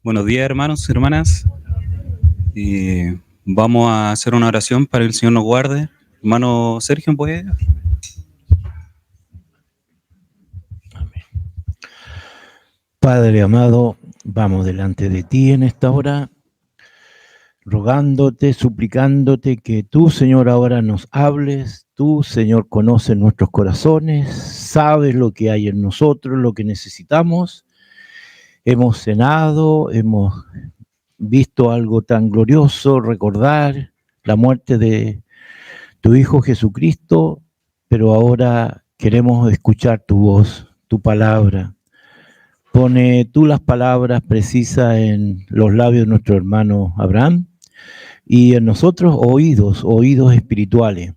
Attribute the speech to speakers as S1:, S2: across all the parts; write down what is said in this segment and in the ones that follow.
S1: Buenos días, hermanos y hermanas. Vamos a hacer una oración para que el Señor nos guarde. Hermano Sergio, ¿puede?
S2: Amén. Padre amado, vamos delante de ti en esta hora, rogándote, suplicándote que tú, Señor, ahora nos hables. Tú, Señor, conoces nuestros corazones, sabes lo que hay en nosotros, lo que necesitamos. Hemos cenado, hemos visto algo tan glorioso, recordar la muerte de tu Hijo Jesucristo, pero ahora queremos escuchar tu voz, tu palabra. Pone tú las palabras precisas en los labios de nuestro hermano Abraham y en nosotros oídos espirituales,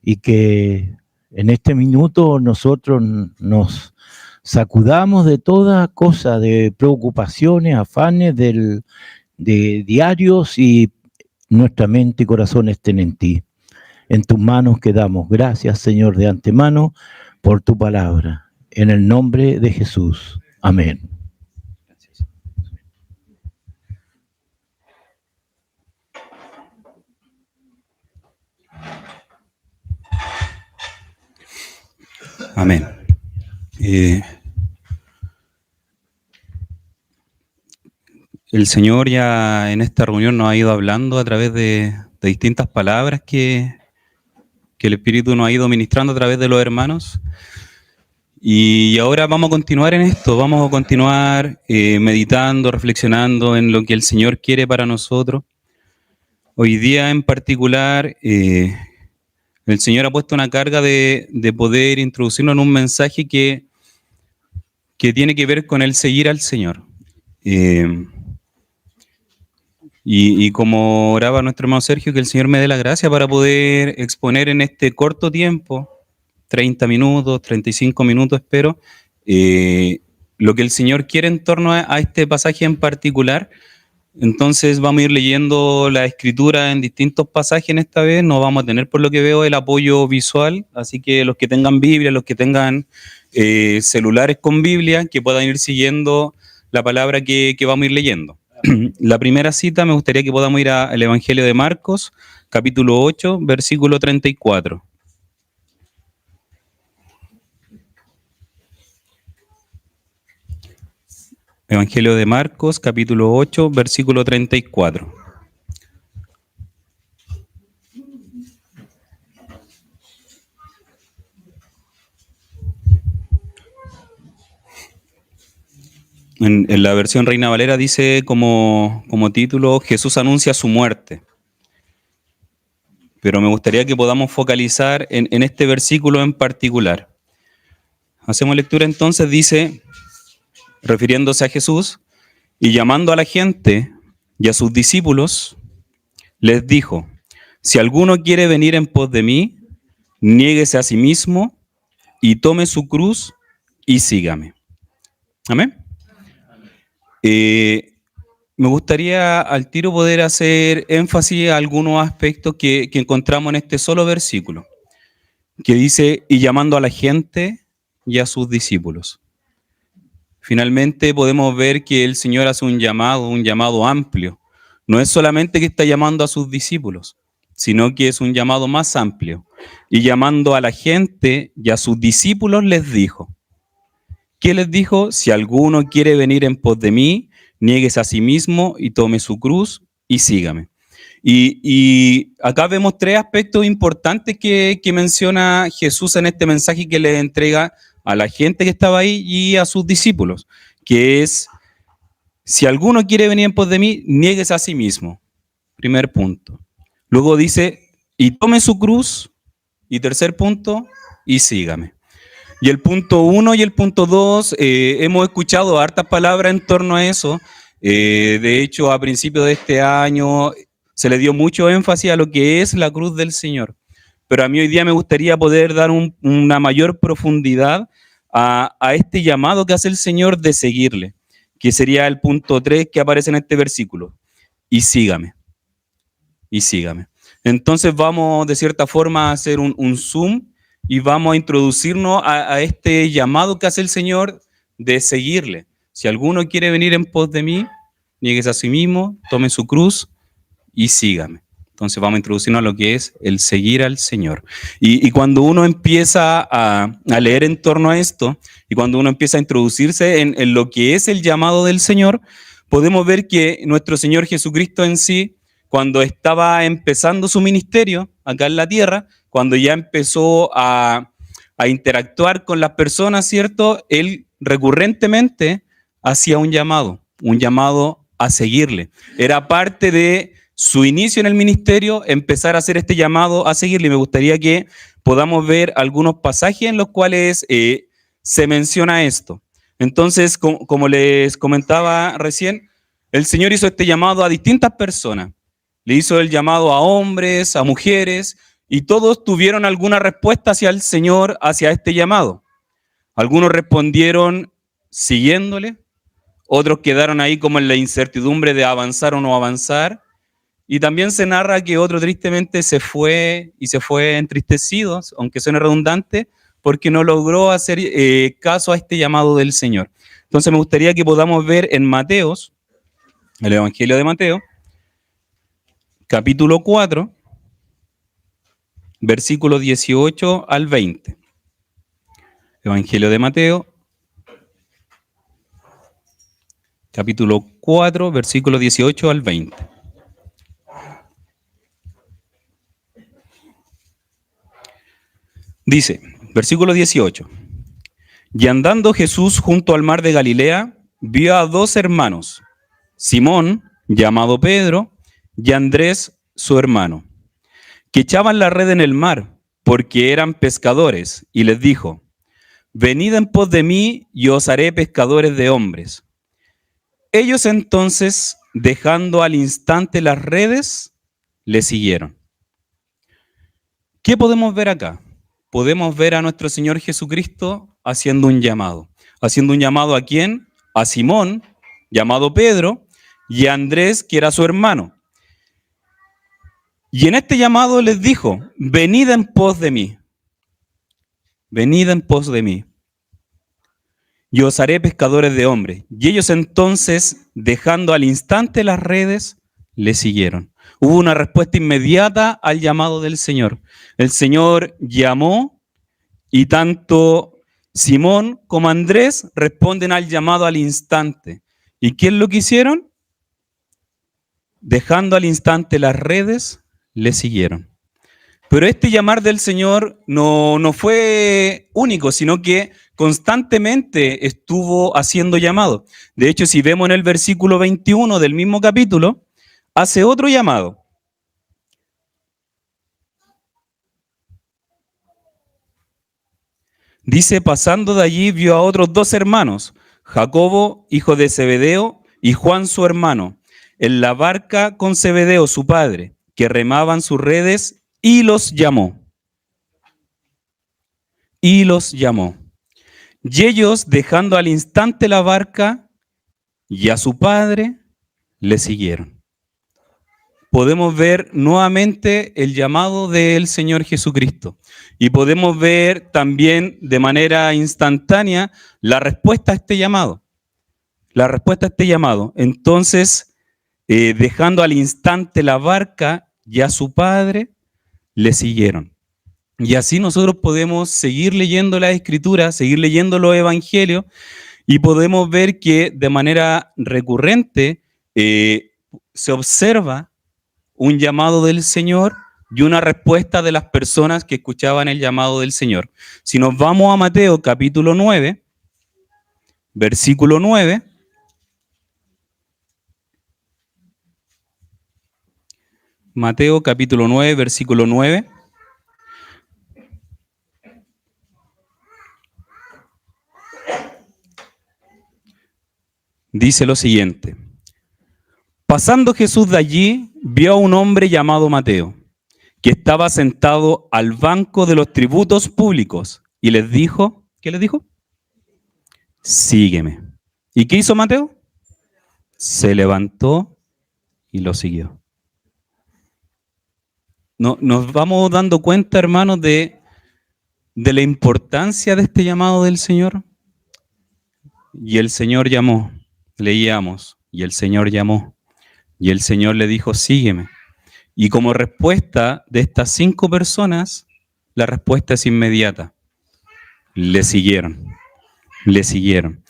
S2: y que en este minuto nosotros nos sacudamos de toda cosa, de preocupaciones, afanes de diarios, y nuestra mente y corazón estén en ti. En tus manos quedamos. Gracias, Señor, de antemano por tu palabra. En el nombre de Jesús. Amén.
S1: Amén. El Señor ya en esta reunión nos ha ido hablando a través de distintas palabras que el Espíritu nos ha ido ministrando a través de los hermanos. Y ahora vamos a continuar en esto, vamos a continuar meditando, reflexionando en lo que el Señor quiere para nosotros. Hoy día en particular, el Señor ha puesto una carga de poder introducirnos en un mensaje que tiene que ver con el seguir al Señor. Y como oraba nuestro hermano Sergio, que el Señor me dé la gracia para poder exponer en este corto tiempo, 30 minutos, 35 minutos espero, lo que el Señor quiere en torno a este pasaje en particular. Entonces vamos a ir leyendo la escritura en distintos pasajes en esta vez. No vamos a tener, por lo que veo, el apoyo visual, así que los que tengan Biblia, los que tengan celulares con Biblia, que puedan ir siguiendo la palabra que vamos a ir leyendo. La primera cita me gustaría que podamos ir al Evangelio de Marcos, capítulo 8, versículo 34. Evangelio de Marcos, capítulo 8, versículo 34. En la versión Reina Valera dice como título, Jesús anuncia su muerte. Pero me gustaría que podamos focalizar en este versículo en particular. Hacemos lectura entonces, dice, refiriéndose a Jesús, y llamando a la gente y a sus discípulos, les dijo, si alguno quiere venir en pos de mí, niéguese a sí mismo y tome su cruz y sígame. Amén. Me gustaría al tiro poder hacer énfasis a algunos aspectos que encontramos en este solo versículo, que dice, y llamando a la gente y a sus discípulos. Finalmente podemos ver que el Señor hace un llamado amplio. No es solamente que está llamando a sus discípulos, sino que es un llamado más amplio. Y llamando a la gente y a sus discípulos les dijo. ¿Qué les dijo? Si alguno quiere venir en pos de mí, niéguese a sí mismo y tome su cruz y sígame. Y acá vemos tres aspectos importantes que menciona Jesús en este mensaje que le entrega a la gente que estaba ahí y a sus discípulos, que es, si alguno quiere venir en pos de mí, niéguese a sí mismo. Primer punto. Luego dice, y tome su cruz. Y tercer punto, y sígame. Y el punto 1 y el punto 2, hemos escuchado hartas palabras en torno a eso. De hecho, a principios de este año se le dio mucho énfasis a lo que es la cruz del Señor. Pero a mí hoy día me gustaría poder dar una mayor profundidad a este llamado que hace el Señor de seguirle, que sería el punto 3 que aparece en este versículo. Y sígame. Y sígame. Entonces vamos de cierta forma a hacer un zoom y vamos a introducirnos a este llamado que hace el Señor de seguirle. Si alguno quiere venir en pos de mí, niéguese a sí mismo, tome su cruz y sígame. Entonces vamos a introducirnos a lo que es el seguir al Señor. Y cuando uno empieza a leer en torno a esto, y cuando uno empieza a introducirse en lo que es el llamado del Señor, podemos ver que nuestro Señor Jesucristo en sí, cuando estaba empezando su ministerio acá en la tierra, cuando ya empezó a interactuar con las personas, ¿cierto? Él recurrentemente hacía un llamado a seguirle. Era parte de su inicio en el ministerio, empezar a hacer este llamado a seguirle. Y me gustaría que podamos ver algunos pasajes en los cuales se menciona esto. Entonces, como les comentaba recién, el Señor hizo este llamado a distintas personas. Le hizo el llamado a hombres, a mujeres, y todos tuvieron alguna respuesta hacia el Señor, hacia este llamado. Algunos respondieron siguiéndole, otros quedaron ahí como en la incertidumbre de avanzar o no avanzar, y también se narra que otro tristemente se fue entristecido, aunque suene redundante, porque no logró hacer caso a este llamado del Señor. Entonces me gustaría que podamos ver en Mateos, el Evangelio de Mateo, capítulo 4, versículos 18 al 20. Evangelio de Mateo, capítulo 4, versículos 18 al 20. Dice, versículo 18. Y andando Jesús junto al mar de Galilea, vio a dos hermanos, Simón, llamado Pedro, y Andrés, su hermano, que echaban la red en el mar, porque eran pescadores, y les dijo, venid en pos de mí, y os haré pescadores de hombres. Ellos entonces, dejando al instante las redes, le siguieron. ¿Qué podemos ver acá? Podemos ver a nuestro Señor Jesucristo haciendo un llamado. ¿Haciendo un llamado a quién? A Simón, llamado Pedro, y a Andrés, que era su hermano. Y en este llamado les dijo, venid en pos de mí. Venid en pos de mí. Y os haré pescadores de hombres. Y ellos entonces, dejando al instante las redes, le siguieron. Hubo una respuesta inmediata al llamado del Señor. El Señor llamó y tanto Simón como Andrés responden al llamado al instante. ¿Y qué es lo que hicieron? Dejando al instante las redes, le siguieron. Pero este llamar del Señor no fue único, sino que constantemente estuvo haciendo llamado. De hecho, si vemos en el versículo 21 del mismo capítulo, hace otro llamado. Dice, pasando de allí vio a otros dos hermanos, Jacobo, hijo de Zebedeo, y Juan su hermano, en la barca con Zebedeo su padre, que remaban sus redes, y los llamó. Y los llamó. Y ellos, dejando al instante la barca y a su padre, le siguieron. Podemos ver nuevamente el llamado del Señor Jesucristo. Y podemos ver también de manera instantánea la respuesta a este llamado. La respuesta a este llamado. Entonces, dejando al instante la barca y a su padre, le siguieron. Y así nosotros podemos seguir leyendo la Escritura, seguir leyendo los Evangelios, y podemos ver que de manera recurrente se observa un llamado del Señor y una respuesta de las personas que escuchaban el llamado del Señor. Si nos vamos a Mateo capítulo 9, versículo 9, Mateo capítulo 9, versículo 9. Dice lo siguiente. Pasando Jesús de allí, vio a un hombre llamado Mateo, que estaba sentado al banco de los tributos públicos, y les dijo, ¿qué les dijo? Sígueme. ¿Y qué hizo Mateo? Se levantó y lo siguió. Nos vamos dando cuenta, hermanos, de la importancia de este llamado del Señor. Y el Señor llamó, leíamos, Y el Señor llamó. Y el Señor le dijo, sígueme. Y como respuesta de estas 5 personas, la respuesta es inmediata. Le siguieron. Le siguieron.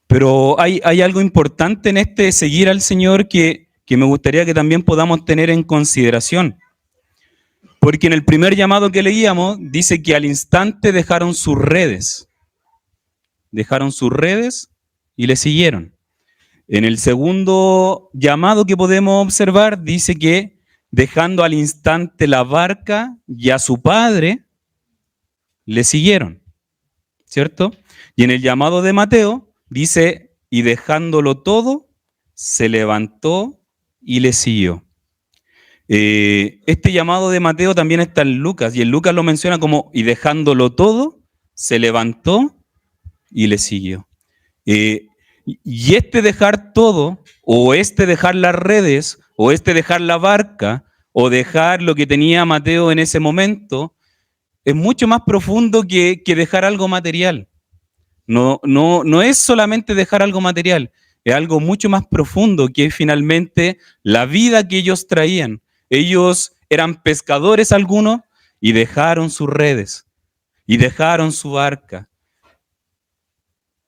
S1: Pero hay algo importante en este seguir al Señor que me gustaría que también podamos tener en consideración. Porque en el primer llamado que leíamos, dice que al instante dejaron sus redes. Dejaron sus redes y le siguieron. En el segundo llamado que podemos observar, dice que dejando al instante la barca y a su padre, le siguieron. ¿Cierto? Y en el llamado de Mateo, dice, y dejándolo todo, se levantó y le siguió. Este llamado de Mateo también está en Lucas, y en Lucas lo menciona como, y dejándolo todo, se levantó y le siguió. Y este dejar todo, o este dejar las redes, o este dejar la barca, o dejar lo que tenía Mateo en ese momento, es mucho más profundo que dejar algo material. No es solamente dejar algo material, es algo mucho más profundo, que es finalmente la vida que ellos traían. Ellos eran pescadores algunos y dejaron sus redes, y dejaron su barca.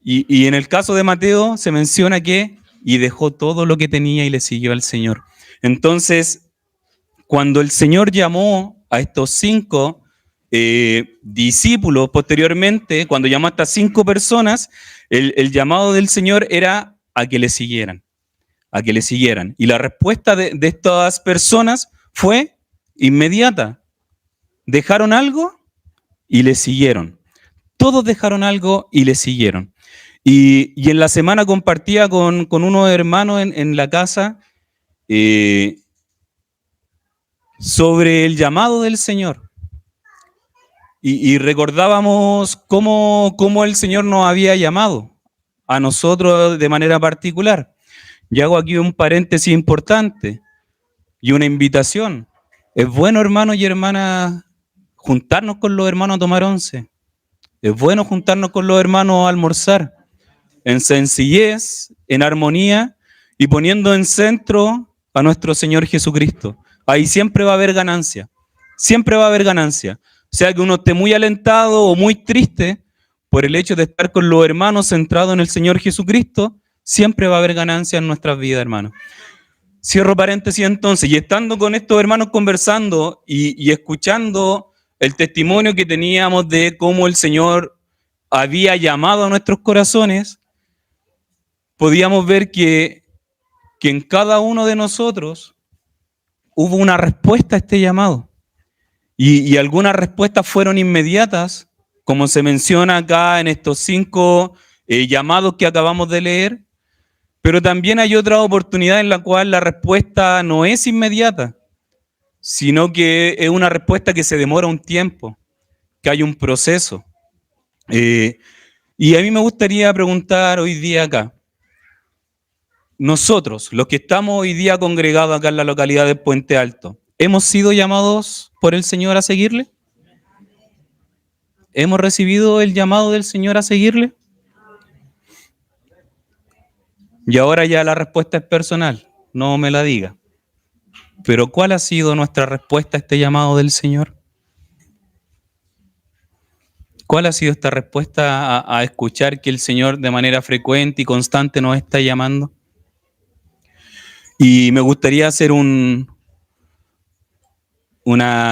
S1: Y en el caso de Mateo se menciona que, y dejó todo lo que tenía y le siguió al Señor. Entonces, cuando el Señor llamó a estos 5 discípulos posteriormente, cuando llamó a estas 5 personas, el llamado del Señor era a que le siguieran, a que le siguieran. Y la respuesta de estas personas fue inmediata. Dejaron algo y le siguieron. Todos dejaron algo y le siguieron. Y en la semana compartía con unos hermanos en la casa sobre el llamado del Señor. Y recordábamos cómo el Señor nos había llamado a nosotros de manera particular. Y hago aquí un paréntesis importante y una invitación. Es bueno, hermanos y hermanas, juntarnos con los hermanos a tomar once. Es bueno juntarnos con los hermanos a almorzar, en sencillez, en armonía y poniendo en centro a nuestro Señor Jesucristo. Ahí siempre va a haber ganancia. Siempre va a haber ganancia. O sea que uno esté muy alentado o muy triste por el hecho de estar con los hermanos centrados en el Señor Jesucristo, siempre va a haber ganancia en nuestras vidas, hermanos. Cierro paréntesis entonces, y estando con estos hermanos conversando y escuchando el testimonio que teníamos de cómo el Señor había llamado a nuestros corazones, podíamos ver que en cada uno de nosotros hubo una respuesta a este llamado. Y algunas respuestas fueron inmediatas, como se menciona acá en estos 5 llamados que acabamos de leer, pero también hay otra oportunidad en la cual la respuesta no es inmediata, sino que es una respuesta que se demora un tiempo, que hay un proceso. Y a mí me gustaría preguntar hoy día acá, nosotros, los que estamos hoy día congregados acá en la localidad de Puente Alto, ¿hemos sido llamados por el Señor a seguirle? ¿Hemos recibido el llamado del Señor a seguirle? Y ahora ya la respuesta es personal, no me la diga. Pero ¿cuál ha sido nuestra respuesta a este llamado del Señor? ¿Cuál ha sido esta respuesta a escuchar que el Señor de manera frecuente y constante nos está llamando? Y me gustaría hacer una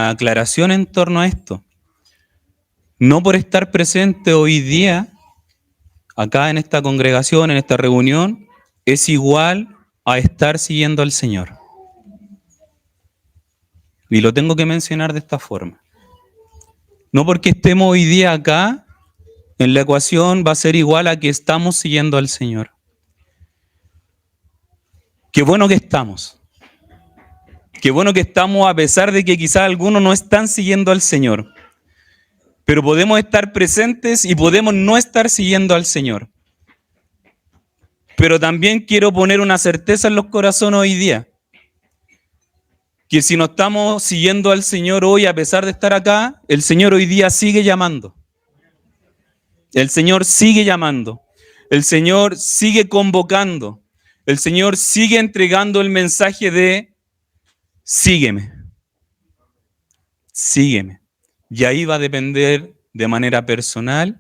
S1: aclaración en torno a esto. No por estar presente hoy día, acá en esta congregación, en esta reunión, es igual a estar siguiendo al Señor. Y lo tengo que mencionar de esta forma. No porque estemos hoy día acá, en la ecuación va a ser igual a que estamos siguiendo al Señor. Qué bueno que estamos. Qué bueno que estamos a pesar de que quizás algunos no están siguiendo al Señor. Pero podemos estar presentes y podemos no estar siguiendo al Señor. Pero también quiero poner una certeza en los corazones hoy día. Que si no estamos siguiendo al Señor hoy, a pesar de estar acá, el Señor hoy día sigue llamando. El Señor sigue llamando. El Señor sigue convocando. el Señor sigue entregando el mensaje de sígueme, sígueme. Y ahí va a depender de manera personal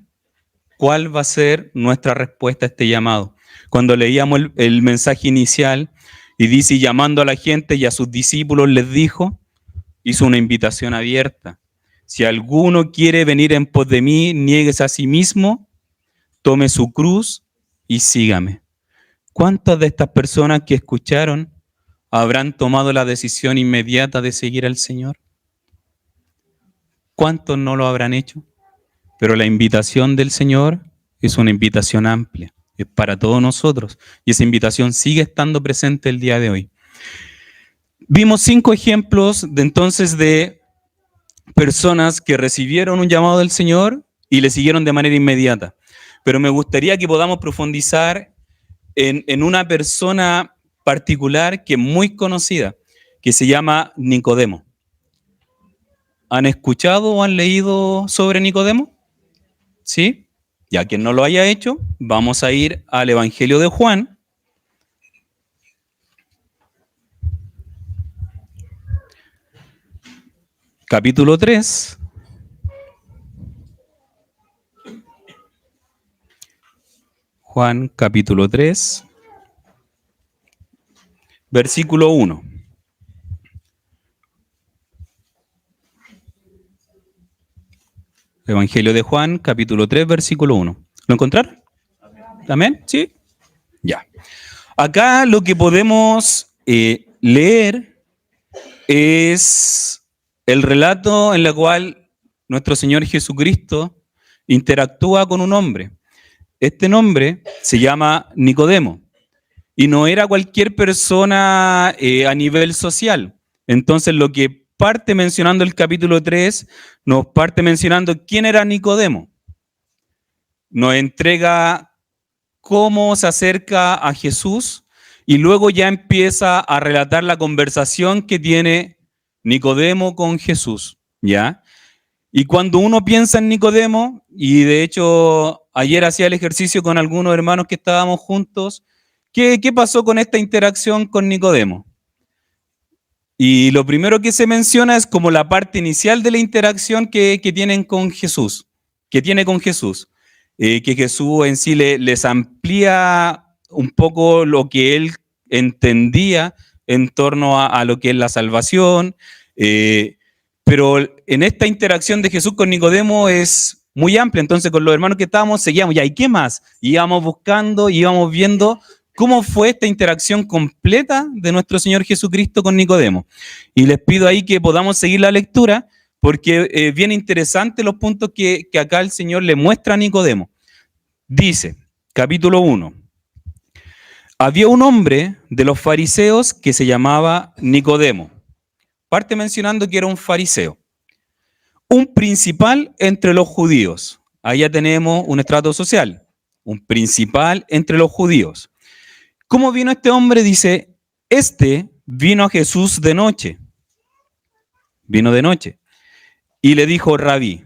S1: cuál va a ser nuestra respuesta a este llamado. Cuando leíamos el mensaje inicial y dice, llamando a la gente y a sus discípulos les dijo, hizo una invitación abierta. Si alguno quiere venir en pos de mí, niéguese a sí mismo, tome su cruz y sígame. ¿Cuántas de estas personas que escucharon habrán tomado la decisión inmediata de seguir al Señor? ¿Cuántos no lo habrán hecho? Pero la invitación del Señor es una invitación amplia, es para todos nosotros, y esa invitación sigue estando presente el día de hoy. Vimos 5 ejemplos de personas que recibieron un llamado del Señor y le siguieron de manera inmediata. Pero me gustaría que podamos profundizar en una persona particular que es muy conocida, que se llama Nicodemo. ¿Han escuchado o han leído sobre Nicodemo? ¿Sí? Ya quien no lo haya hecho, vamos a ir al Evangelio de Juan. Capítulo 3. Juan capítulo 3, versículo 1. Evangelio de Juan, capítulo 3, versículo 1. ¿Lo encontraron? ¿Amén? ¿Sí? Ya. Acá lo que podemos leer es el relato en el cual nuestro Señor Jesucristo interactúa con un hombre. Este nombre se llama Nicodemo y no era cualquier persona a nivel social. Entonces lo que parte mencionando el capítulo 3, nos parte mencionando quién era Nicodemo. Nos entrega cómo se acerca a Jesús y luego ya empieza a relatar la conversación que tiene Nicodemo con Jesús, ¿ya? Y cuando uno piensa en Nicodemo, y de hecho ayer hacía el ejercicio con algunos hermanos que estábamos juntos, ¿qué pasó con esta interacción con Nicodemo? Y lo primero que se menciona es como la parte inicial de la interacción que tienen con Jesús, que tiene con Jesús. Que Jesús en sí les amplía un poco lo que él entendía en torno a lo que es la salvación, pero en esta interacción de Jesús con Nicodemo es muy amplia. Entonces con los hermanos que estábamos seguíamos, ya, ¿y qué más? Íbamos buscando, íbamos viendo cómo fue esta interacción completa de nuestro Señor Jesucristo con Nicodemo. Y les pido ahí que podamos seguir la lectura, porque es bien interesante los puntos que acá el Señor le muestra a Nicodemo. Dice, capítulo 1, había un hombre de los fariseos que se llamaba Nicodemo. Parte mencionando que era un fariseo, un principal entre los judíos. Ahí ya tenemos un estrato social, un principal entre los judíos. ¿Cómo vino este hombre? Dice, este vino a Jesús de noche. Vino de noche. Y le dijo, Rabí,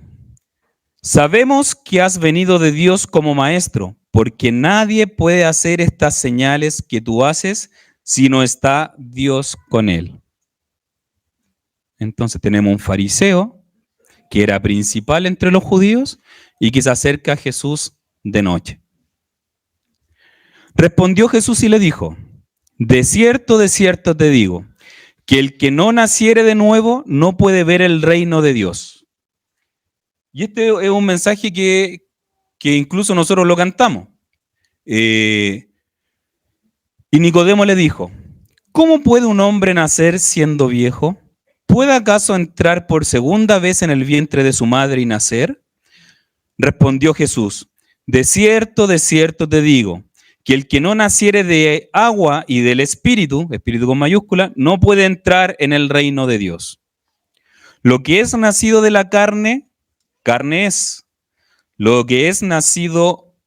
S1: sabemos que has venido de Dios como maestro, porque nadie puede hacer estas señales que tú haces si no está Dios con él. Entonces tenemos un fariseo que era principal entre los judíos y que se acerca a Jesús de noche. Respondió Jesús y le dijo, de cierto te digo, que el que no naciere de nuevo no puede ver el reino de Dios. Y este es un mensaje que incluso nosotros lo cantamos. Y Nicodemo le dijo, ¿cómo puede un hombre nacer siendo viejo? ¿Puede acaso entrar por segunda vez en el vientre de su madre y nacer? Respondió Jesús, de cierto te digo, que el que no naciere de agua y del espíritu con mayúscula, no puede entrar en el reino de Dios. Lo que es nacido de la carne, carne es. Lo que es nacido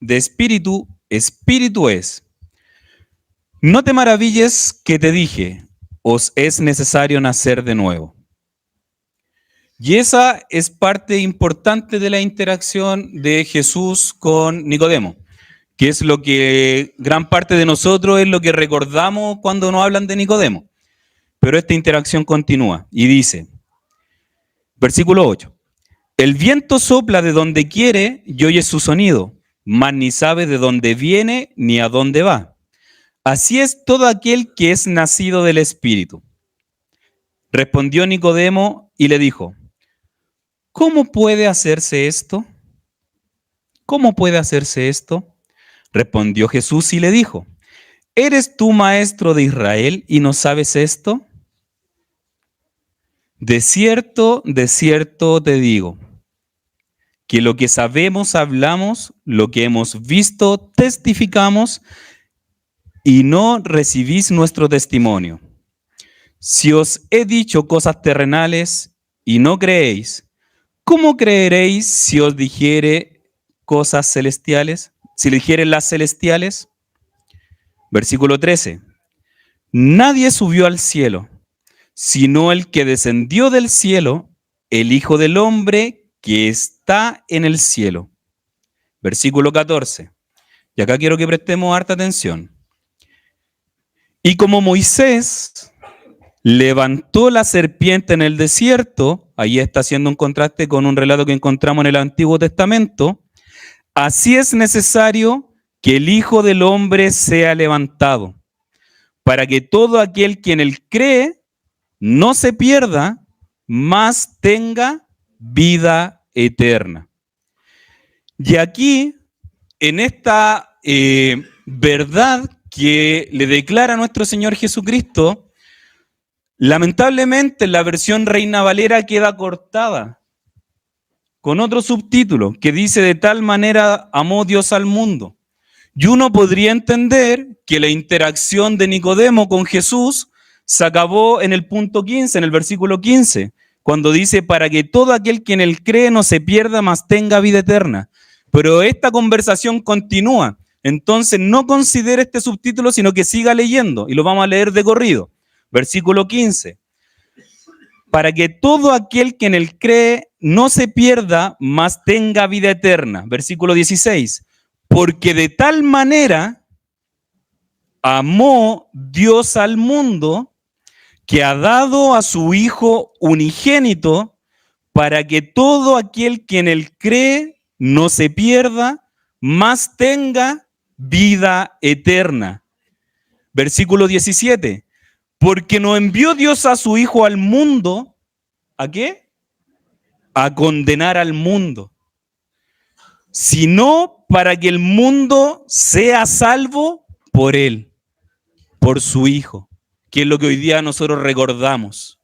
S1: de espíritu, espíritu es. No te maravilles que te dije, os es necesario nacer de nuevo. Y esa es parte importante de la interacción de Jesús con Nicodemo, que es lo que gran parte de nosotros es lo que recordamos cuando nos hablan de Nicodemo. Pero esta interacción continúa y dice, versículo 8, el viento sopla de donde quiere y oye su sonido, mas ni sabe de dónde viene ni a dónde va. Así es todo aquel que es nacido del Espíritu. Respondió Nicodemo y le dijo, ¿cómo puede hacerse esto? ¿Cómo puede hacerse esto? Respondió Jesús y le dijo, ¿eres tú maestro de Israel y no sabes esto? De cierto te digo, que lo que sabemos hablamos, lo que hemos visto testificamos y no recibís nuestro testimonio. Si os he dicho cosas terrenales y no creéis, ¿cómo creeréis si os dijere cosas celestiales? Si le dijere las celestiales. Versículo 13. Nadie subió al cielo, sino el que descendió del cielo, el Hijo del Hombre que está en el cielo. Versículo 14. Y acá quiero que prestemos harta atención. Y como Moisés levantó la serpiente en el desierto, ahí está haciendo un contraste con un relato que encontramos en el Antiguo Testamento, así es necesario que el Hijo del Hombre sea levantado, para que todo aquel que en él cree no se pierda, mas tenga vida eterna. Y aquí, en esta verdad que le declara nuestro Señor Jesucristo, lamentablemente la versión Reina Valera queda cortada con otro subtítulo que dice: de tal manera amó Dios al mundo. Y uno podría entender que la interacción de Nicodemo con Jesús se acabó en el punto 15, en el versículo 15, cuando dice: para que todo aquel que en él cree no se pierda, mas tenga vida eterna. Pero esta conversación continúa. Entonces no considere este subtítulo, sino que siga leyendo, y lo vamos a leer de corrido. Versículo 15. Para que todo aquel que en él cree no se pierda, mas tenga vida eterna. Versículo 16. Porque de tal manera amó Dios al mundo que ha dado a su Hijo unigénito, para que todo aquel que en él cree no se pierda, mas tenga vida eterna. Versículo 17. Porque no envió Dios a su Hijo al mundo, ¿a qué? A condenar al mundo, sino para que el mundo sea salvo por él, por su Hijo, que es lo que hoy día nosotros recordamos.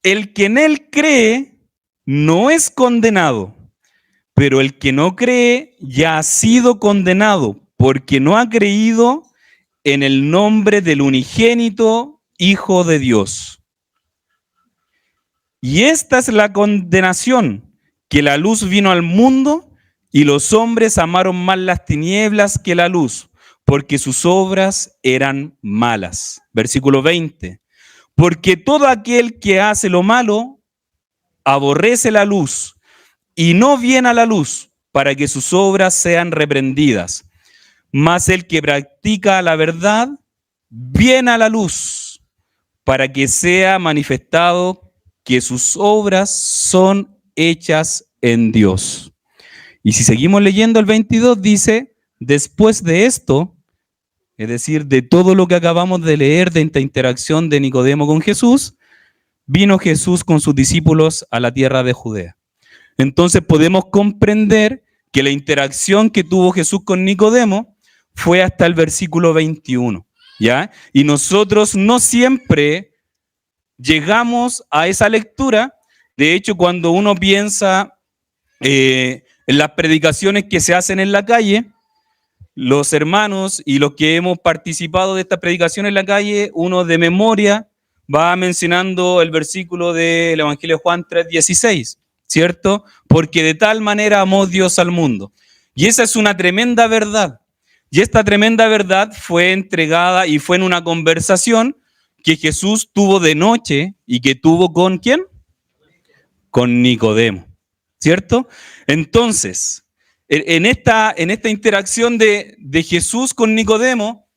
S1: El que en él cree no es condenado, pero el que no cree ya ha sido condenado, porque no ha creído en el nombre del unigénito Hijo de Dios. Y esta es la condenación, que la luz vino al mundo y los hombres amaron más las tinieblas que la luz, porque sus obras eran malas. Versículo 20. Porque todo aquel que hace lo malo aborrece la luz y no viene a la luz, para que sus obras sean reprendidas. Mas el que practica la verdad viene a la luz, para que sea manifestado que sus obras son hechas en Dios. Y si seguimos leyendo el 22, dice: después de esto, es decir, de todo lo que acabamos de leer de esta interacción de Nicodemo con Jesús, vino Jesús con sus discípulos a la tierra de Judea. Entonces podemos comprender que la interacción que tuvo Jesús con Nicodemo fue hasta el versículo 21, ¿ya? Y nosotros no siempre llegamos a esa lectura. De hecho, cuando uno piensa en las predicaciones que se hacen en la calle, los hermanos y los que hemos participado de estas predicaciones en la calle, uno de memoria va mencionando el versículo del Evangelio de Juan 3:16, ¿cierto? Porque de tal manera amó Dios al mundo. Y esa es una tremenda verdad. Y esta tremenda verdad fue entregada y fue en una conversación que Jesús tuvo de noche y que tuvo ¿con quién? Con Nicodemo, ¿cierto? Entonces, en esta interacción de Jesús con Nicodemo,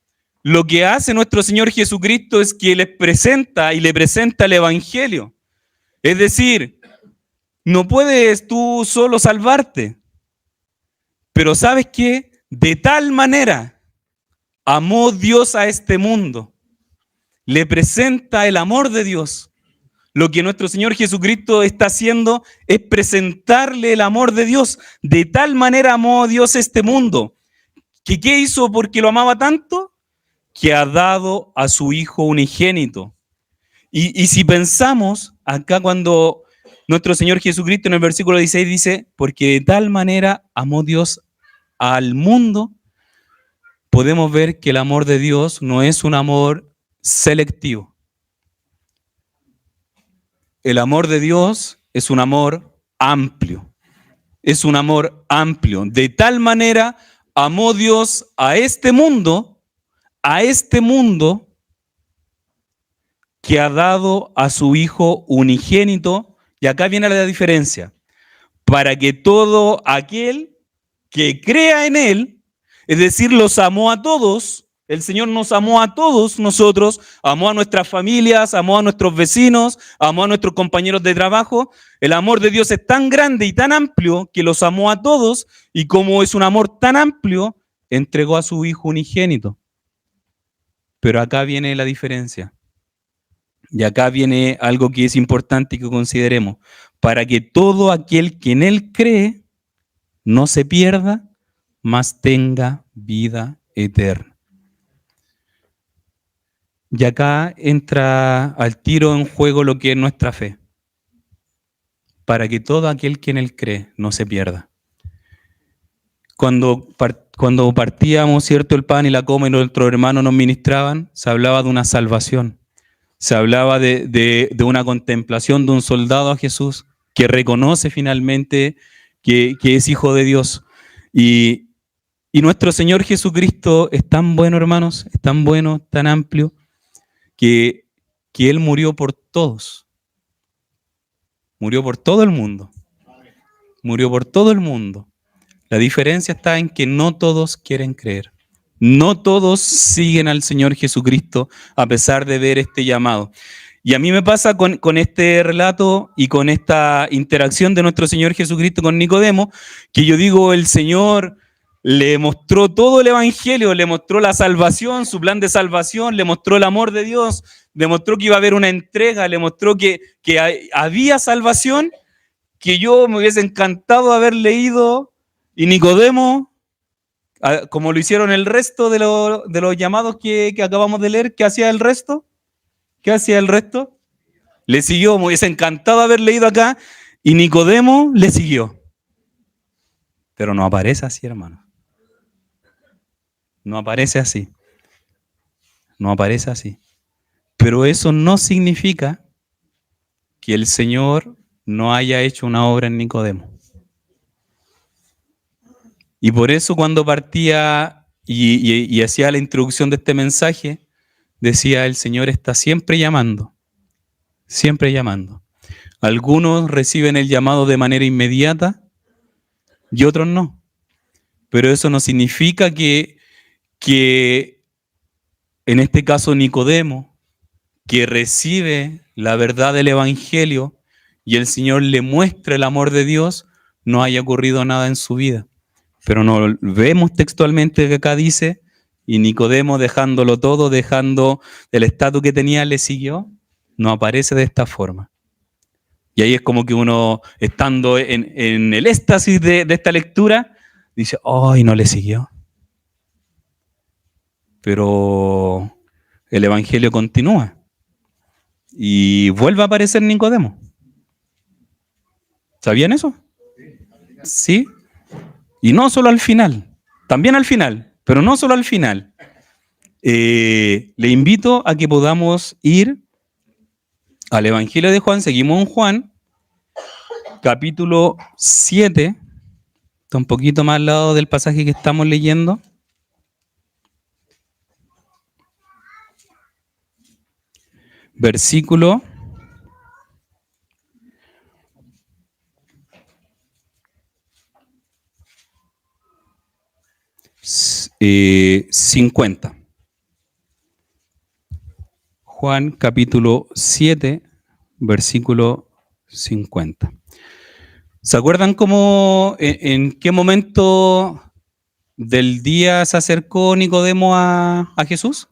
S1: lo que hace nuestro Señor Jesucristo es que le presenta el Evangelio. Es decir, no puedes tú solo salvarte, pero ¿sabes qué? De tal manera amó Dios a este mundo. Le presenta el amor de Dios. Lo que nuestro Señor Jesucristo está haciendo es presentarle el amor de Dios. De tal manera amó Dios este mundo. ¿Qué hizo porque lo amaba tanto? Que ha dado a su Hijo unigénito. Y si pensamos, acá cuando nuestro Señor Jesucristo en el versículo 16 dice, porque de tal manera amó Dios al mundo, podemos ver que el amor de Dios no es un amor selectivo. El amor de Dios es un amor amplio. Es un amor amplio. De tal manera amó Dios a este mundo, que ha dado a su Hijo unigénito. Y acá viene la diferencia. Para que todo aquel que crea en Él, es decir, los amó a todos. El Señor nos amó a todos nosotros, amó a nuestras familias, amó a nuestros vecinos, amó a nuestros compañeros de trabajo. El amor de Dios es tan grande y tan amplio que los amó a todos, y como es un amor tan amplio, entregó a su Hijo unigénito. Pero acá viene la diferencia. Y acá viene algo que es importante que consideremos. Para que todo aquel que en Él cree no se pierda, mas tenga vida eterna. Y acá entra al tiro en juego lo que es nuestra fe. Para que todo aquel que en Él cree no se pierda. Cuando partíamos, ¿cierto?, el pan y la coma y nuestros hermanos nos ministraban, se hablaba de una salvación. Se hablaba de una contemplación de un soldado a Jesús que reconoce finalmente que es hijo de Dios. Y nuestro Señor Jesucristo es tan bueno, hermanos, es tan bueno, tan amplio, que Él murió por todos. Murió por todo el mundo. Murió por todo el mundo. La diferencia está en que no todos quieren creer. No todos siguen al Señor Jesucristo a pesar de ver este llamado. Y a mí me pasa con este relato y con esta interacción de nuestro Señor Jesucristo con Nicodemo, que yo digo, el Señor le mostró todo el Evangelio, le mostró la salvación, su plan de salvación, le mostró el amor de Dios, le mostró que iba a haber una entrega, le mostró que había salvación, que yo me hubiese encantado haber leído, y Nicodemo, como lo hicieron el resto de los llamados que acabamos de leer, ¿qué hacía el resto? ¿Qué hacía el resto? Le siguió, me hubiese encantado haber leído acá, y Nicodemo le siguió. Pero no aparece así, hermano. No aparece así. No aparece así. Pero eso no significa que el Señor no haya hecho una obra en Nicodemo. Y por eso cuando partía y hacía la introducción de este mensaje, decía, el Señor está siempre llamando. Siempre llamando. Algunos reciben el llamado de manera inmediata y otros no. Pero eso no significa que en este caso Nicodemo, que recibe la verdad del Evangelio y el Señor le muestra el amor de Dios, no haya ocurrido nada en su vida. Pero no vemos textualmente que acá dice, y Nicodemo, dejándolo todo, dejando el estatus que tenía, le siguió. No aparece de esta forma. Y ahí es como que uno, estando en el éxtasis de esta lectura, dice, ¡ay, no le siguió! Pero el Evangelio continúa. Y vuelve a aparecer Nicodemo. ¿Sabían eso? Sí. Y no solo al final, también al final, pero no solo al final. Le invito a que podamos ir al Evangelio de Juan. Seguimos en Juan, capítulo 7. Está un poquito más al lado del pasaje que estamos leyendo. Versículo 50. Juan capítulo 7, versículo 50. ¿Se acuerdan cómo, en qué momento del día se acercó Nicodemo a Jesús?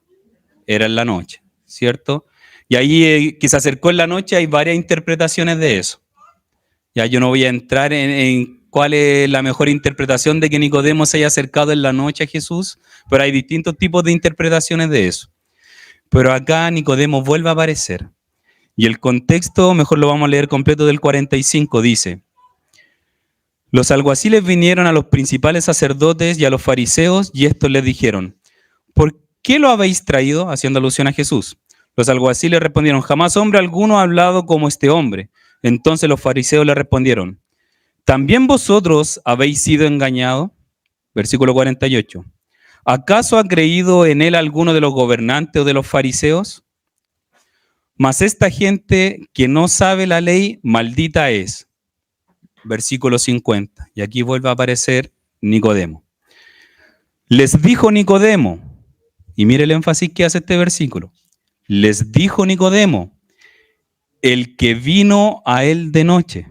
S1: Era en la noche, ¿cierto? Y ahí que se acercó en la noche hay varias interpretaciones de eso. Ya yo no voy a entrar en cuál es la mejor interpretación de que Nicodemo se haya acercado en la noche a Jesús, pero hay distintos tipos de interpretaciones de eso. Pero acá Nicodemo vuelve a aparecer. Y el contexto, mejor lo vamos a leer completo, del 45, dice: los alguaciles vinieron a los principales sacerdotes y a los fariseos, y estos les dijeron: ¿por qué lo habéis traído? Haciendo alusión a Jesús. Los alguaciles respondieron: jamás hombre alguno ha hablado como este hombre. Entonces los fariseos le respondieron: ¿también vosotros habéis sido engañados? Versículo 48. ¿Acaso ha creído en él alguno de los gobernantes o de los fariseos? Mas esta gente que no sabe la ley, maldita es. Versículo 50. Y aquí vuelve a aparecer Nicodemo. Les dijo Nicodemo, y mire el énfasis que hace este versículo. Les dijo Nicodemo, el que vino a él de noche.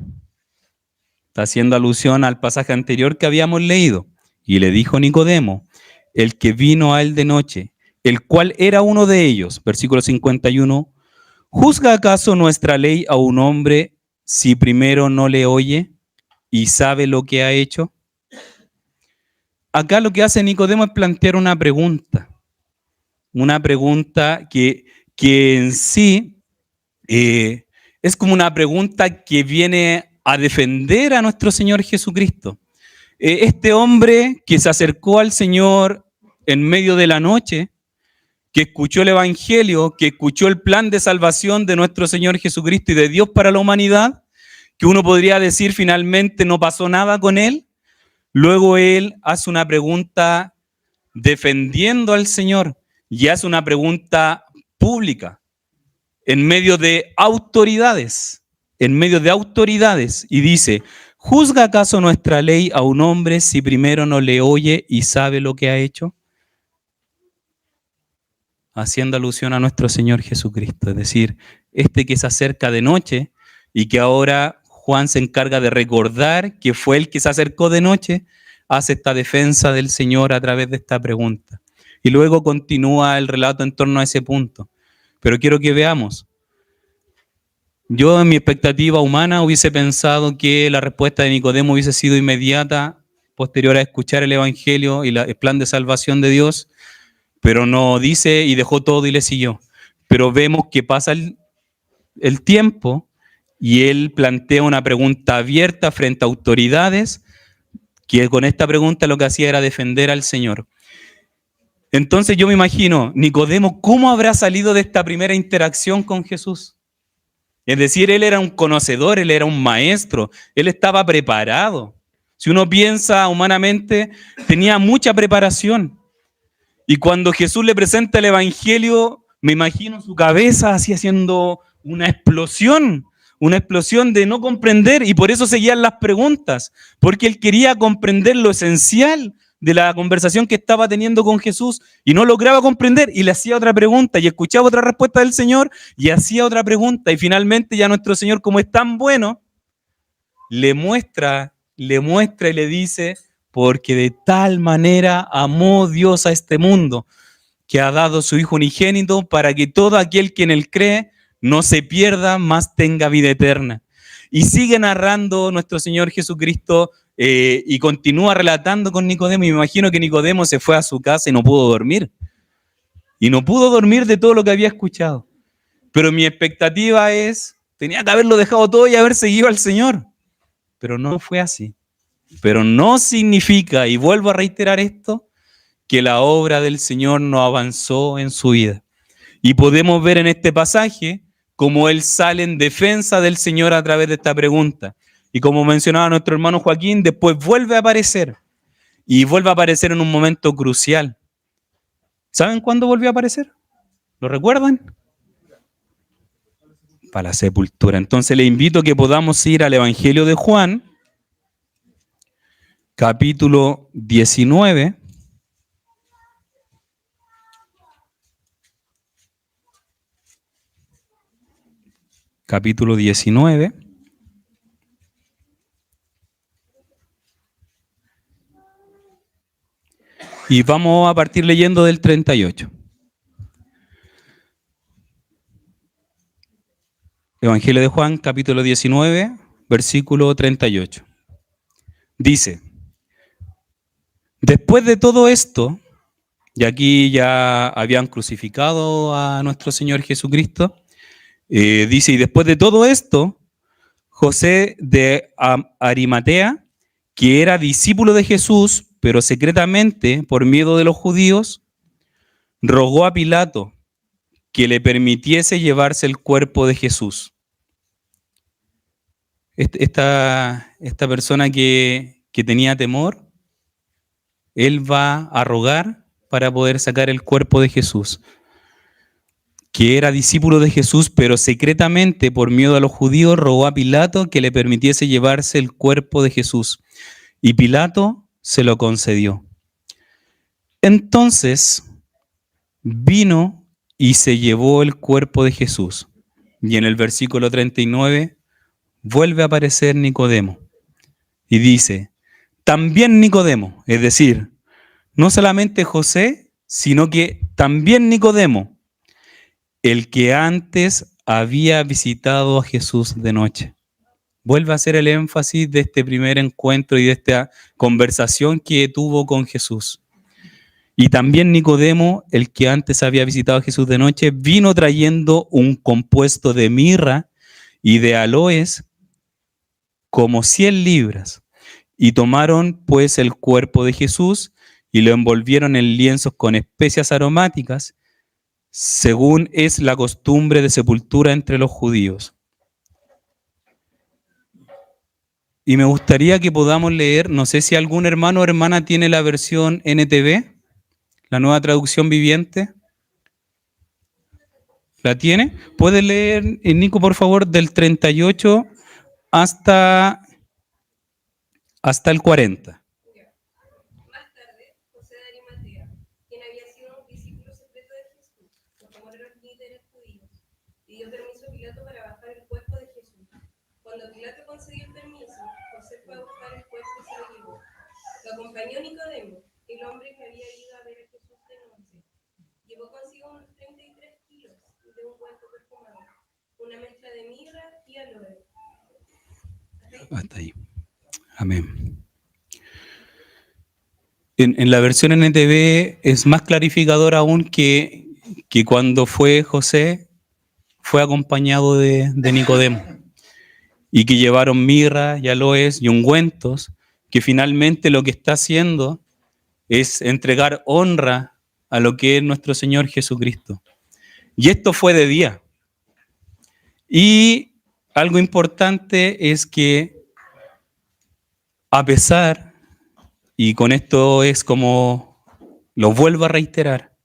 S1: Está haciendo alusión al pasaje anterior que habíamos leído. Y le dijo Nicodemo, el que vino a él de noche, el cual era uno de ellos. Versículo 51. ¿Juzga acaso nuestra ley a un hombre si primero no le oye y sabe lo que ha hecho? Acá lo que hace Nicodemo es plantear una pregunta que en sí es como una pregunta que viene a defender a nuestro Señor Jesucristo. Este hombre que se acercó al Señor en medio de la noche, que escuchó el Evangelio, que escuchó el plan de salvación de nuestro Señor Jesucristo y de Dios para la humanidad, que uno podría decir finalmente no pasó nada con él, luego él hace una pregunta defendiendo al Señor y hace una pregunta pública en medio de autoridades, y dice: ¿juzga acaso nuestra ley a un hombre si primero no le oye y sabe lo que ha hecho? Haciendo alusión a nuestro Señor Jesucristo, es decir, este que se acerca de noche y que ahora Juan se encarga de recordar que fue el que se acercó de noche, hace esta defensa del Señor a través de esta pregunta. Y luego continúa el relato en torno a ese punto. Pero quiero que veamos. Yo en mi expectativa humana hubiese pensado que la respuesta de Nicodemo hubiese sido inmediata, posterior a escuchar el Evangelio y el plan de salvación de Dios, pero no dice y dejó todo y le siguió. Pero vemos que pasa el tiempo y él plantea una pregunta abierta frente a autoridades, que con esta pregunta lo que hacía era defender al Señor. Entonces yo me imagino, Nicodemo, ¿cómo habrá salido de esta primera interacción con Jesús? Es decir, él era un conocedor, él era un maestro, él estaba preparado. Si uno piensa humanamente, tenía mucha preparación. Y cuando Jesús le presenta el Evangelio, me imagino su cabeza así haciendo una explosión de no comprender, y por eso seguían las preguntas, porque él quería comprender lo esencial de la conversación que estaba teniendo con Jesús y no lograba comprender, y le hacía otra pregunta y escuchaba otra respuesta del Señor y hacía otra pregunta, y finalmente ya nuestro Señor, como es tan bueno, le muestra y le dice: porque de tal manera amó Dios a este mundo, que ha dado su Hijo unigénito para que todo aquel que en él cree no se pierda, mas tenga vida eterna. Y sigue narrando nuestro Señor Jesucristo y continúa relatando con Nicodemo. Y me imagino que Nicodemo se fue a su casa y no pudo dormir. Y no pudo dormir de todo lo que había escuchado. Pero mi expectativa es, tenía que haberlo dejado todo y haber seguido al Señor. Pero no fue así. Pero no significa, y vuelvo a reiterar esto, que la obra del Señor no avanzó en su vida. Y podemos ver en este pasaje cómo él sale en defensa del Señor a través de esta pregunta. Y como mencionaba nuestro hermano Joaquín, después vuelve a aparecer. Y vuelve a aparecer en un momento crucial. ¿Saben cuándo volvió a aparecer? ¿Lo recuerdan? Para la sepultura. Entonces le invito a que podamos ir al Evangelio de Juan, capítulo 19, capítulo 19. Y vamos a partir leyendo del 38. Evangelio de Juan, capítulo 19, versículo 38. Dice: después de todo esto, y aquí ya habían crucificado a nuestro Señor Jesucristo, dice, y después de todo esto, José de Arimatea, que era discípulo de Jesús, pero secretamente, por miedo de los judíos, rogó a Pilato que le permitiese llevarse el cuerpo de Jesús. Esta persona que tenía temor, él va a rogar para poder sacar el cuerpo de Jesús, que era discípulo de Jesús, pero secretamente, por miedo a los judíos, rogó a Pilato que le permitiese llevarse el cuerpo de Jesús. Y Pilato se lo concedió. Entonces vino y se llevó el cuerpo de Jesús. Y en el versículo 39 vuelve a aparecer Nicodemo. Y dice, también Nicodemo, es decir, no solamente José, sino que también Nicodemo, el que antes había visitado a Jesús de noche. Vuelve a hacer el énfasis de este primer encuentro y de esta conversación que tuvo con Jesús. Y también Nicodemo, el que antes había visitado a Jesús de noche, vino trayendo un compuesto de mirra y de aloes como 100 libras. Y tomaron pues el cuerpo de Jesús y lo envolvieron en lienzos con especias aromáticas, según es la costumbre de sepultura entre los judíos. Y me gustaría que podamos leer, no sé si algún hermano o hermana tiene la versión NTV, la nueva traducción viviente. ¿La tiene? ¿Puede leer, Nico, por favor, del 38 hasta el 40?
S3: Más tarde, José de Arimatea, quien había sido un discípulo secreto de Jesús, por temor a los líderes judíos, pidió permiso a Pilato para bajar el cuerpo de Jesús. Cuando Pilato concedió el permiso, José fue a buscar el cuerpo y se lo llevó. Lo acompañó Nicodemo, el hombre que había ido a ver a Jesús de noche. Llevó consigo unos 33 kilos de ungüento perfumado, una mezcla de mirra y aloe.
S1: Hasta ahí. Amén. En la versión NTV es más clarificador aún que cuando fue José, fue acompañado de Nicodemo, y que llevaron mirra y aloes y ungüentos, que finalmente lo que está haciendo es entregar honra a lo que es nuestro Señor Jesucristo. Y esto fue de día. Y algo importante es que, a pesar, y con esto es como, lo vuelvo a reiterar,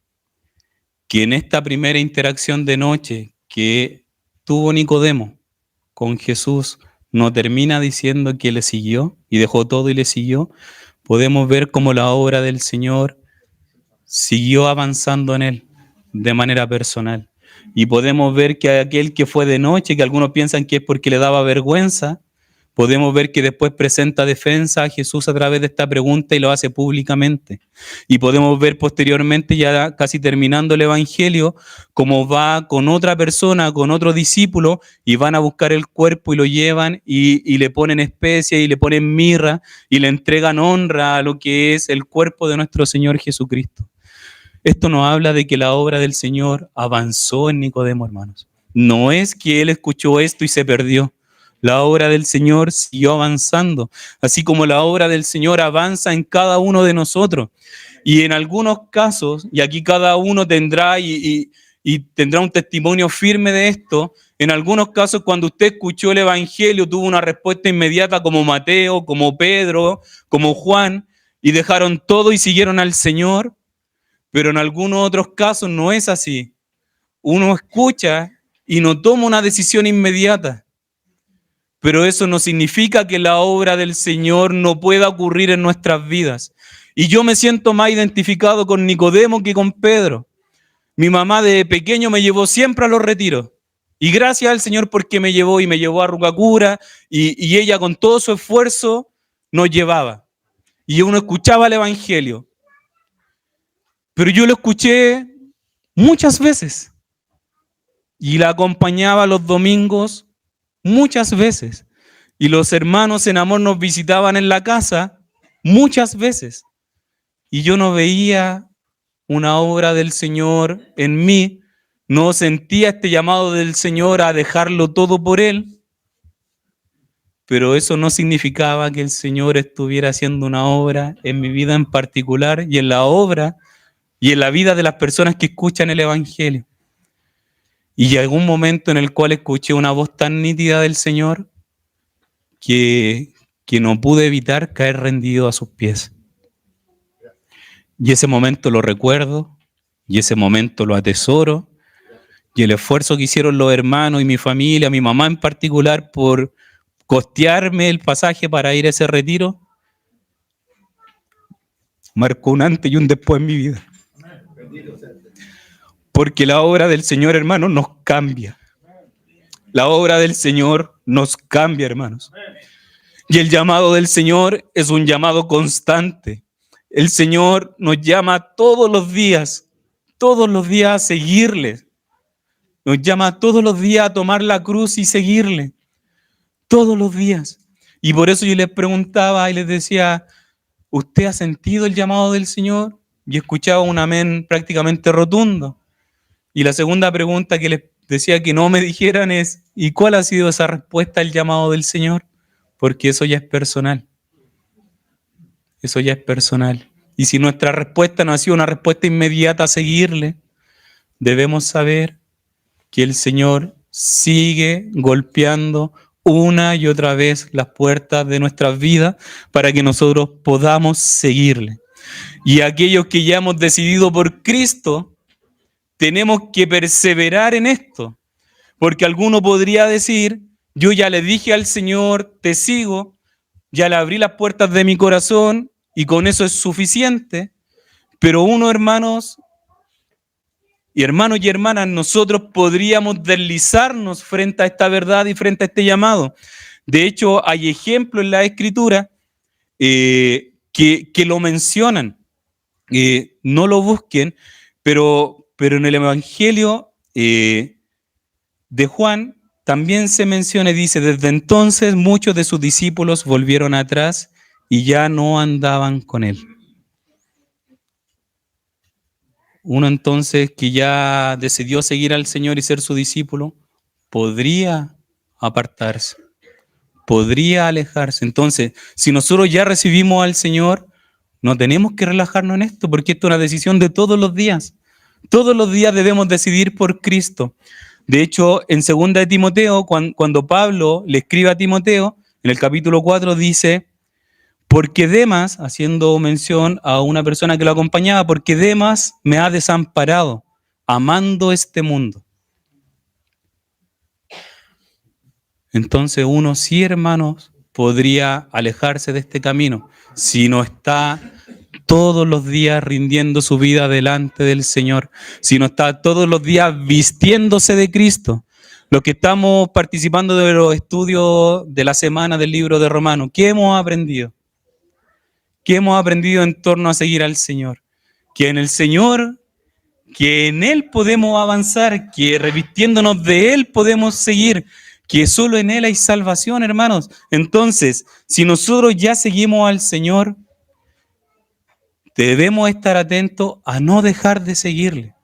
S1: que en esta primera interacción de noche que tuvo Nicodemo con Jesús, no termina diciendo que le siguió y dejó todo y le siguió. Podemos ver cómo la obra del Señor siguió avanzando en él de manera personal. Y podemos ver que aquel que fue de noche, que algunos piensan que es porque le daba vergüenza, podemos ver que después presenta defensa a Jesús a través de esta pregunta y lo hace públicamente. Y podemos ver posteriormente, ya casi terminando el Evangelio, cómo va con otra persona, con otro discípulo, y van a buscar el cuerpo y lo llevan y le ponen especias y le ponen mirra y le entregan honra a lo que es el cuerpo de nuestro Señor Jesucristo. Esto nos habla de que la obra del Señor avanzó en Nicodemo, hermanos. No es que él escuchó esto y se perdió. La obra del Señor siguió avanzando, así como la obra del Señor avanza en cada uno de nosotros. Y en algunos casos, y aquí cada uno tendrá y tendrá un testimonio firme de esto, en algunos casos cuando usted escuchó el Evangelio tuvo una respuesta inmediata como Mateo, como Pedro, como Juan, y dejaron todo y siguieron al Señor. Pero en algunos otros casos no es así. Uno escucha y no toma una decisión inmediata. Pero eso no significa que la obra del Señor no pueda ocurrir en nuestras vidas. Y yo me siento más identificado con Nicodemo que con Pedro. Mi mamá de pequeño me llevó siempre a los retiros. Y gracias al Señor porque me llevó a Rucacura y ella con todo su esfuerzo nos llevaba. Y uno escuchaba el Evangelio. Pero yo lo escuché muchas veces y la acompañaba los domingos muchas veces. Y los hermanos en amor nos visitaban en la casa muchas veces. Y yo no veía una obra del Señor en mí, no sentía este llamado del Señor a dejarlo todo por Él, pero eso no significaba que el Señor estuviera haciendo una obra en mi vida en particular y en la obra y en la vida de las personas que escuchan el Evangelio. Y llegó un momento en el cual escuché una voz tan nítida del Señor que no pude evitar caer rendido a sus pies. Y ese momento lo recuerdo, y ese momento lo atesoro, y el esfuerzo que hicieron los hermanos y mi familia, mi mamá en particular, por costearme el pasaje para ir a ese retiro, marcó un antes y un después en mi vida. Porque la obra del Señor, hermanos, nos cambia. La obra del Señor nos cambia, hermanos. Y el llamado del Señor es un llamado constante. El Señor nos llama todos los días a seguirle. Nos llama todos los días a tomar la cruz y seguirle. Todos los días. Y por eso yo les preguntaba y les decía, ¿usted ha sentido el llamado del Señor? Y escuchaba un amén prácticamente rotundo. Y la segunda pregunta que les decía que no me dijeran es, ¿y cuál ha sido esa respuesta al llamado del Señor? Porque eso ya es personal. Eso ya es personal. Y si nuestra respuesta no ha sido una respuesta inmediata a seguirle, debemos saber que el Señor sigue golpeando una y otra vez las puertas de nuestras vidas para que nosotros podamos seguirle. Y aquellos que ya hemos decidido por Cristo, tenemos que perseverar en esto. Porque alguno podría decir, yo ya le dije al Señor, te sigo, ya le abrí las puertas de mi corazón y con eso es suficiente. Pero uno, hermanos y hermanas, nosotros podríamos deslizarnos frente a esta verdad y frente a este llamado. De hecho, hay ejemplos en la Escritura que lo mencionan. No lo busquen, pero en el Evangelio de Juan también se menciona y dice, desde entonces muchos de sus discípulos volvieron atrás y ya no andaban con él. Uno entonces que ya decidió seguir al Señor y ser su discípulo, podría apartarse, podría alejarse. Entonces, si nosotros ya recibimos al Señor, no tenemos que relajarnos en esto, porque esto es una decisión de todos los días. Todos los días debemos decidir por Cristo. De hecho, en 2 de Timoteo, cuando Pablo le escribe a Timoteo, en el capítulo 4 dice, porque Demas, haciendo mención a una persona que lo acompañaba, porque Demas me ha desamparado, amando este mundo. Entonces uno sí, hermanos, podría alejarse de este camino, si no está todos los días rindiendo su vida delante del Señor, si no está todos los días vistiéndose de Cristo. Los que estamos participando de los estudios de la semana del libro de Romanos, ¿qué hemos aprendido? ¿Qué hemos aprendido en torno a seguir al Señor? Que en el Señor, que en Él podemos avanzar, que revistiéndonos de Él podemos seguir, que solo en Él hay salvación, hermanos. Entonces, si nosotros ya seguimos al Señor, debemos estar atentos a no dejar de seguirle.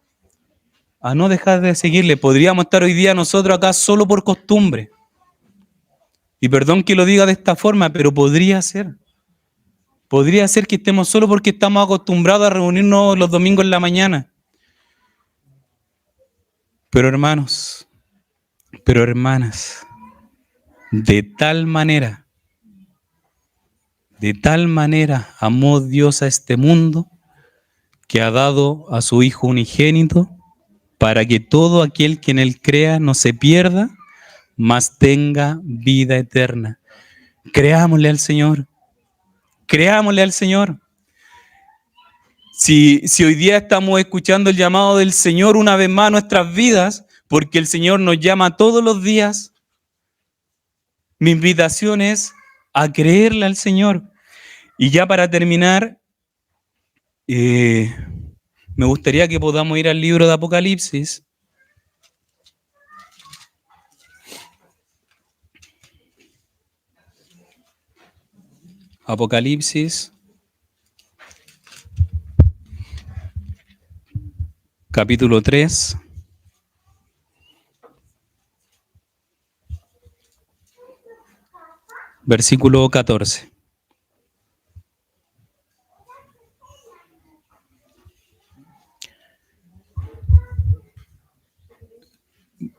S1: A no dejar de seguirle. Podríamos estar hoy día nosotros acá solo por costumbre. Y perdón que lo diga de esta forma, pero podría ser. Podría ser que estemos solo porque estamos acostumbrados a reunirnos los domingos en la mañana. Pero hermanos, pero hermanas, de tal manera amó Dios a este mundo que ha dado a su Hijo unigénito para que todo aquel que en Él crea no se pierda, mas tenga vida eterna. Creámosle al Señor. Creámosle al Señor. Si hoy día estamos escuchando el llamado del Señor una vez más a nuestras vidas, porque el Señor nos llama todos los días. Mi invitación es a creerle al Señor. Y ya para terminar, me gustaría que podamos ir al libro de Apocalipsis. Apocalipsis, capítulo 3. Versículo 14.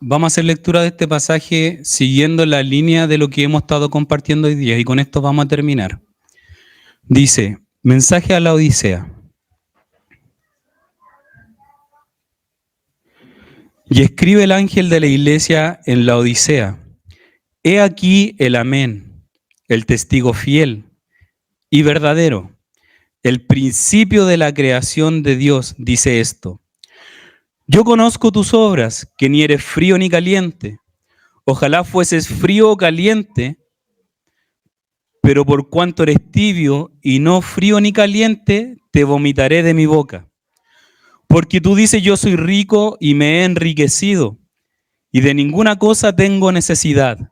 S1: Vamos a hacer lectura de este pasaje siguiendo la línea de lo que hemos estado compartiendo hoy día y con esto vamos a terminar. Dice, mensaje a la Odisea. Y escribe el ángel de la iglesia en la Odisea. He aquí el amén, el testigo fiel y verdadero, el principio de la creación de Dios, dice esto. Yo conozco tus obras, que ni eres frío ni caliente. Ojalá fueses frío o caliente, pero por cuanto eres tibio y no frío ni caliente, te vomitaré de mi boca. Porque tú dices, yo soy rico y me he enriquecido, y de ninguna cosa tengo necesidad,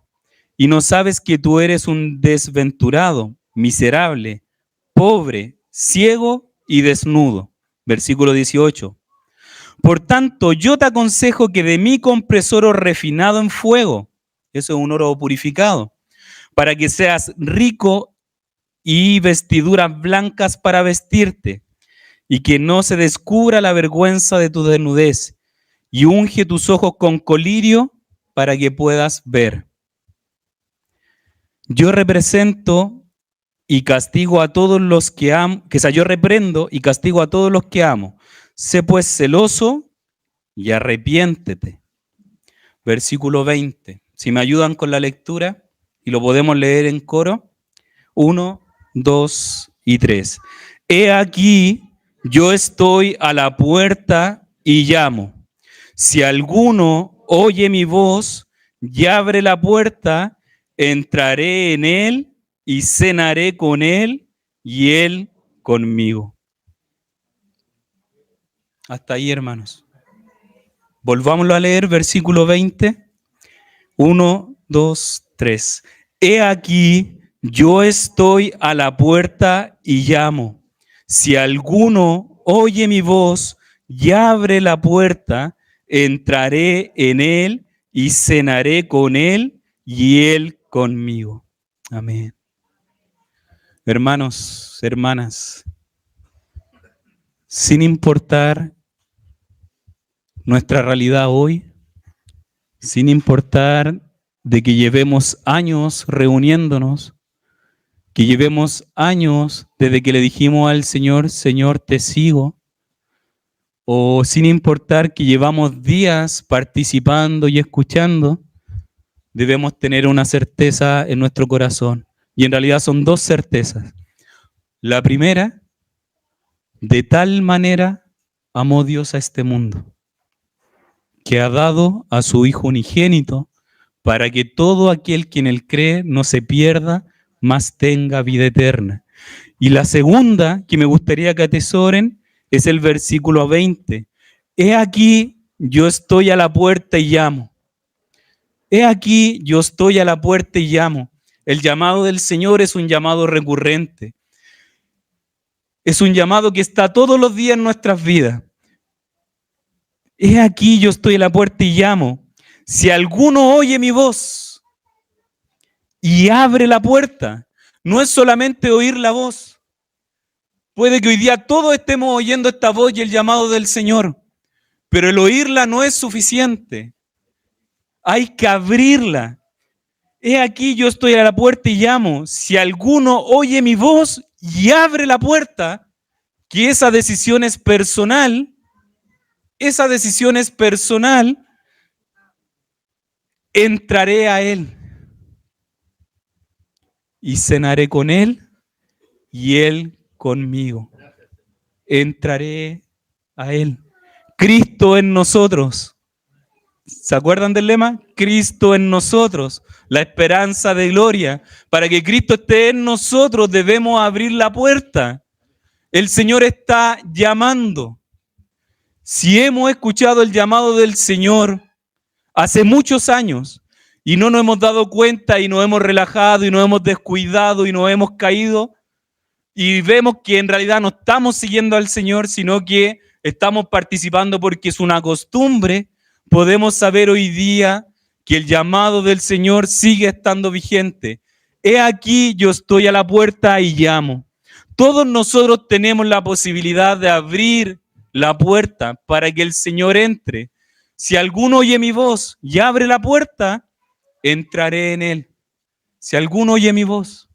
S1: y no sabes que tú eres un desventurado, miserable, pobre, ciego y desnudo. Versículo 18. Por tanto, yo te aconsejo que de mí compres oro refinado en fuego, eso es un oro purificado, para que seas rico y vestiduras blancas para vestirte, y que no se descubra la vergüenza de tu desnudez, y unge tus ojos con colirio para que puedas ver. Yo represento y castigo a todos los que amo, yo reprendo y castigo a todos los que amo. Sé pues celoso y arrepiéntete. Versículo 20. Si me ayudan con la lectura y lo podemos leer en coro. 1, 2 y 3. He aquí, yo estoy a la puerta y llamo. Si alguno oye mi voz y abre la puerta, entraré en él y cenaré con él y él conmigo. Hasta ahí, hermanos. Volvámoslo a leer, versículo 20. 1, 2, 3. He aquí, yo estoy a la puerta y llamo. Si alguno oye mi voz y abre la puerta, entraré en él y cenaré con él y él conmigo. Amén. Hermanos, hermanas, sin importar nuestra realidad hoy, sin importar de que llevemos años reuniéndonos, que llevemos años desde que le dijimos al Señor, Señor, te sigo, o sin importar que llevamos días participando y escuchando, debemos tener una certeza en nuestro corazón. Y en realidad son dos certezas. La primera, de tal manera amó Dios a este mundo, que ha dado a su Hijo unigénito, para que todo aquel que en él cree no se pierda, mas tenga vida eterna. Y la segunda que me gustaría que atesoren es el versículo 20. He aquí, yo estoy a la puerta y llamo. He aquí, yo estoy a la puerta y llamo. El llamado del Señor es un llamado recurrente. Es un llamado que está todos los días en nuestras vidas. He aquí, yo estoy a la puerta y llamo. Si alguno oye mi voz y abre la puerta, no es solamente oír la voz. Puede que hoy día todos estemos oyendo esta voz y el llamado del Señor, pero el oírla no es suficiente. Hay que abrirla. He aquí, yo estoy a la puerta y llamo. Si alguno oye mi voz y abre la puerta, que esa decisión es personal, entraré a él y cenaré con él y él conmigo. Entraré a él. Cristo en nosotros. ¿Se acuerdan del lema? Cristo en nosotros, la esperanza de gloria. Para que Cristo esté en nosotros debemos abrir la puerta. El Señor está llamando. Si hemos escuchado el llamado del Señor hace muchos años y no nos hemos dado cuenta y nos hemos relajado y nos hemos descuidado y nos hemos caído y vemos que en realidad no estamos siguiendo al Señor, sino que estamos participando porque es una costumbre, podemos saber hoy día que el llamado del Señor sigue estando vigente. He aquí, yo estoy a la puerta y llamo. Todos nosotros tenemos la posibilidad de abrir la puerta para que el Señor entre. Si alguno oye mi voz y abre la puerta, entraré en él. Si alguno oye mi voz.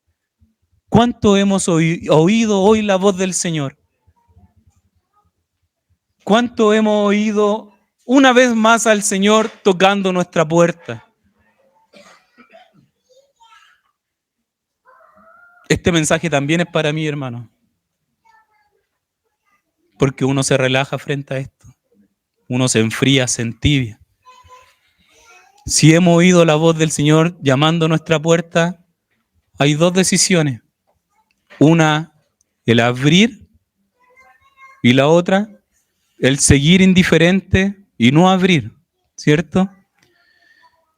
S1: ¿Cuánto hemos oído hoy la voz del Señor? ¿Cuánto hemos oído una vez más al Señor tocando nuestra puerta? Este mensaje también es para mí, hermano. Porque uno se relaja frente a esto. Uno se enfría, se entibia. Si hemos oído la voz del Señor llamando a nuestra puerta, hay dos decisiones. Una, el abrir, y la otra, el seguir indiferente y no abrir, ¿cierto?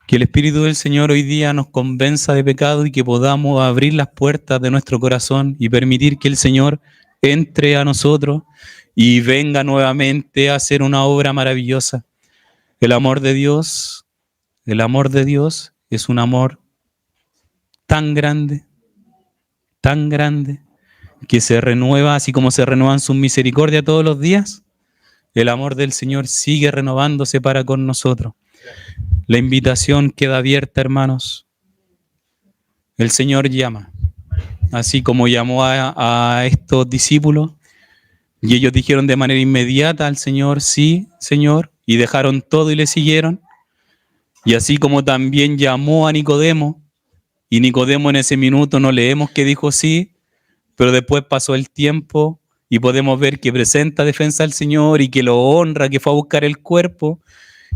S1: Que el Espíritu del Señor hoy día nos convenza de pecado y que podamos abrir las puertas de nuestro corazón y permitir que el Señor entre a nosotros y venga nuevamente a hacer una obra maravillosa. El amor de Dios es un amor tan grande, que se renueva, así como se renuevan sus misericordias todos los días. El amor del Señor sigue renovándose para con nosotros. La invitación queda abierta, hermanos. El Señor llama, así como llamó a estos discípulos, y ellos dijeron de manera inmediata al Señor, sí, Señor, y dejaron todo y le siguieron. Y así como también llamó a Nicodemo, y Nicodemo en ese minuto no leemos que dijo sí, pero después pasó el tiempo y podemos ver que presenta defensa al Señor y que lo honra, que fue a buscar el cuerpo.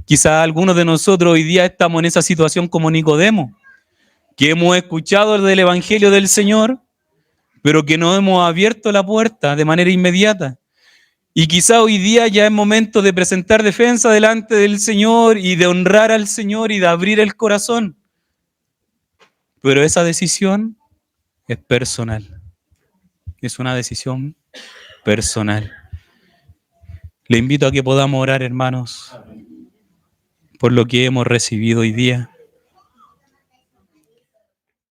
S1: Quizás algunos de nosotros hoy día estamos en esa situación como Nicodemo, que hemos escuchado del Evangelio del Señor, pero que no hemos abierto la puerta de manera inmediata. Y quizá hoy día ya es momento de presentar defensa delante del Señor y de honrar al Señor y de abrir el corazón. Pero esa decisión es personal. Es una decisión personal. Le invito a que podamos orar, hermanos, por lo que hemos recibido hoy día.